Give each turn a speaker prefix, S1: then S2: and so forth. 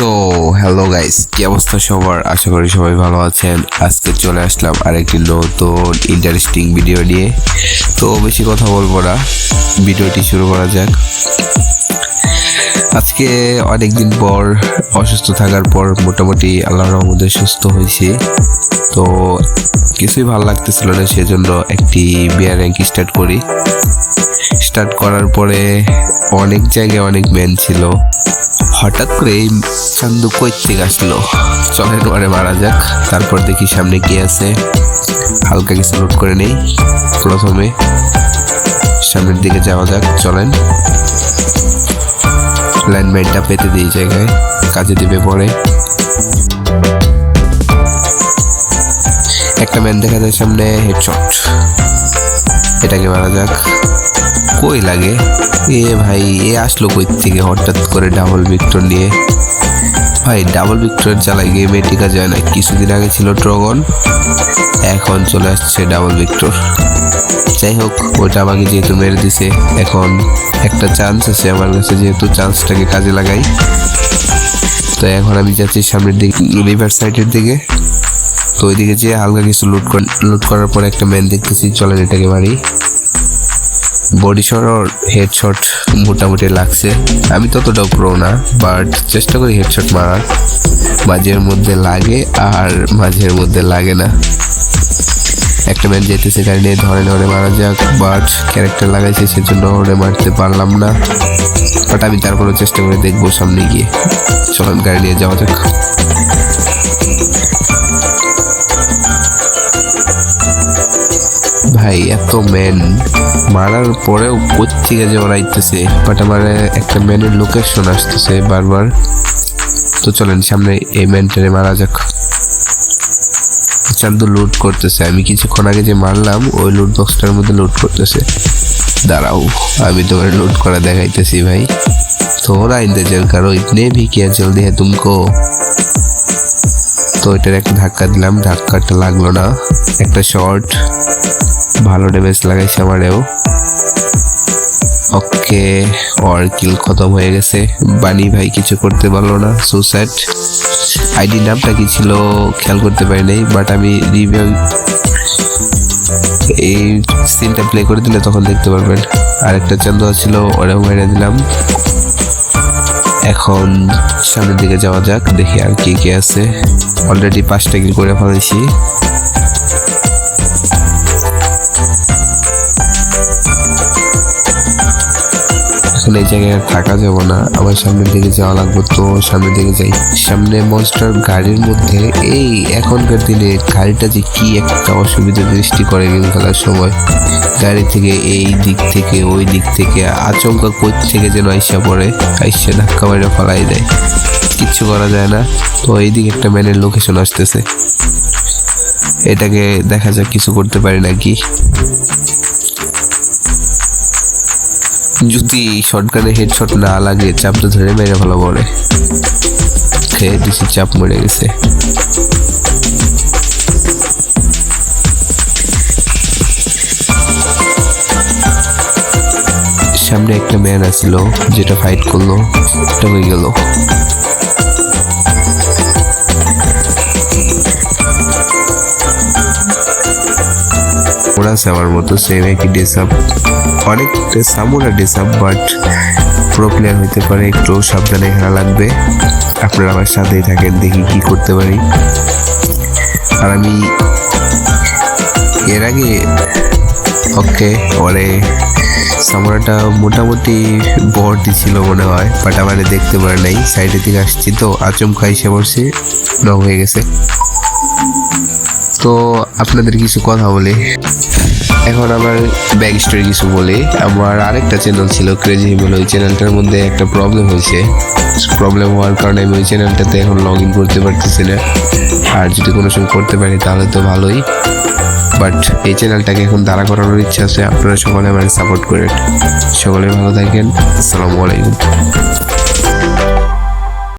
S1: So hello guys, কি অবস্থা সবার? আশা করি সবাই ভালো আছেন। আজকে চলে আসলাম আরেকটি নতুন ইন্টারেস্টিং ভিডিও নিয়ে। তো বেশি কথা বলবো না, ভিডিওটি শুরু করা যাক। আজকে অনেকদিন পর অসুস্থ থাকার পর মোটামুটি আল্লাহর রহমতে সুস্থ হয়েছি। তো কিছুই ভালো লাগতেছিল না, সেজন্য একটি বিয়ার র্যাঙ্ক স্টার্ট করার পরে অনেক জায়গায় অনেক ম্যান ছিল। হঠাৎ করে চান্দু কই থেকে আসলো, চলেন ওরে মারা যাক। তারপর দেখি সামনে কি আছে, হালকা কিছু লুট করে নেই। প্রথমে সামনের দিকে যাওয়া যাক, চলেন। ল্যান্ডমাইনটা পেতে দিই জায়গায়, কাজে দিবে পরে। একটা ম্যান দেখা যায় সামনে, হেডশট। এটাকে মারা যাক। কই লাগে এ ভাই, এ আসলো কই থেকে হঠাৎ করে ডাবল ভিক্টর নিয়ে? ভাই ডাবল ভিক্টর চালায় গেমে টিকা যায় না। কিছুদিন আগে ছিল ড্রাগন, এখন চলে আসছে ডাবল ভিক্টর। যাই হোক, ওইটা আমাকে যেহেতু মেরে দিছে, এখন একটা চান্স আছে আমার কাছে, যেহেতু চান্সটাকে কাজে লাগাই। তো এখন আমি যাচ্ছি সামনের দিকে, রিভার সাইডের দিকে। তো ওইদিকে যেয়ে হালকা কিছু লুট করার পর একটা ম্যান দেখতেছি, চলেন এটাকে মারি। বডি শট আর হেডশট মোটামুটি লাগছে। আমি ততটাও প্রো না, বাট চেষ্টা করি হেডশট মারার। মাঝের মধ্যে লাগে আর মাঝের মধ্যে লাগে না। একটা ম্যান যেতেছে গাড়ি নিয়ে, ধরে মারা যাক, বাট ক্যারেক্টার লাগাইছে সেজন্য ওরে মারতে পারলাম না। বাট আমি তারপরেও চেষ্টা করে দেখবো সামনে গিয়ে। চলেন গাড়ি নিয়ে যাওয়া যাক। ভাই এত ম্যান মারার পরেও কোত্থেকে যে ওরা আইতেছে, বাট আমার একটা ম্যানের লোকেশন আসতেছে বারবার। তো চলেন সামনে এই ম্যানটারে মারা যাক। চান্দু লুট করতেছে, আমি কিছুক্ষণ আগে যে মারলাম ওই লুট বক্সটার মধ্যে লুট করতেছে। দাঁড়াও, আমি তোমার লুট করা দেখাইতেছি ভাই। थोड़ा इंतजार करो, इतने भी क्या जल्दी है तुमको। তো এটার একটা ধাক্কা দিলাম, ধাক্কাটা লাগলো না। একটা শর্ট, ভালো ড্যামেজ লাগাইছে আমারেও। ওকে, और কিল খতম হয়ে গেছে। বানি ভাই কিছু করতে পারলো না, সুসাইড। আইডি নামটা কি ছিল খেয়াল করতে পারি নাই, বাট আমি রিভিউ এই সিনটা প্লে করে দিলে তখন দেখতে পারবেন। আর একটা চান্দু ছিল, ওরাও মেরে দিলাম। এখন সামনের দিকে যাওয়া যাক, দেখি আর কি কি আছে। অলরেডি 5টা কিল করে ফেলেছি। এখন এই জায়গায় থাকা যাব না, আমার সামনের দিকে যাওয়া লাগবে। তো সামনের দিকে যাই। সামনে মনস্টার গাড়ির মধ্যে, এই এখনকার দিনে গাড়িটা যে কি একটা অসুবিধা সৃষ্টি করে গেম খেলার সময়। গাড়ি থেকে এই দিক থেকে ওই দিক থেকে আচমকা কোচ থেকে যেন আইসা পড়ে, আইসা ধাক্কা মেরে ফেলাই দেয়, কিচ্ছু করা যায় না। তো এইদিকে একটা ম্যানের লোকেশন আসতেছে, এটাকে দেখা যাক কিছু করতে পারি নাকি। যদি শটগানে হেডশট না লাগে, চাপটা ধরে মেরে ভালো পড়ে। খেয়ে দিছি, চাপ মরে গেছে। সামনে একটা ম্যান আছিল, যেটা ফাইট করলো, এটা হয়ে গেল। ওরা আমার মতো সেম একই ডেসাপ, অনেকটা সামুরা ডেসাপ, বাট প্রো প্লেয়ার হইতে পারে, একটু সাবধানে খেলা লাগবে। আপনারা আমার সাথেই থাকেন, দেখি কি করতে পারি। আর আমি এর আগে ওকে ওরে সামুরাটা মোটামুটি বড়টি ছিল মনে হয়, বাট আমার দেখতে পারে নাই। সাইডের দিকে আসছি তো আচমকা এসে পড়ছি, নক হয়ে গেছে। তো আপনাদের কিছু কথা বলি এখন, আমার ব্যাক স্টোরি কিছু বলি। আমার আরেকটা চ্যানেল ছিল ক্রেজি হিমেল, ওই চ্যানেলটার মধ্যে একটা প্রবলেম হয়েছে। প্রবলেম হওয়ার কারণে আমি ওই চ্যানেলটাতে এখন লগ ইন করতে পারতেছি না। আর যদি কোনো সময় করতে পারি তাহলে তো ভালোই, বাট এই চ্যানেলটাকে এখন দাঁড়া করানোর ইচ্ছা আছে। আপনারা সকলে আমার সাপোর্ট করেন। সকলে ভালো থাকেন, আসসালামু আলাইকুম।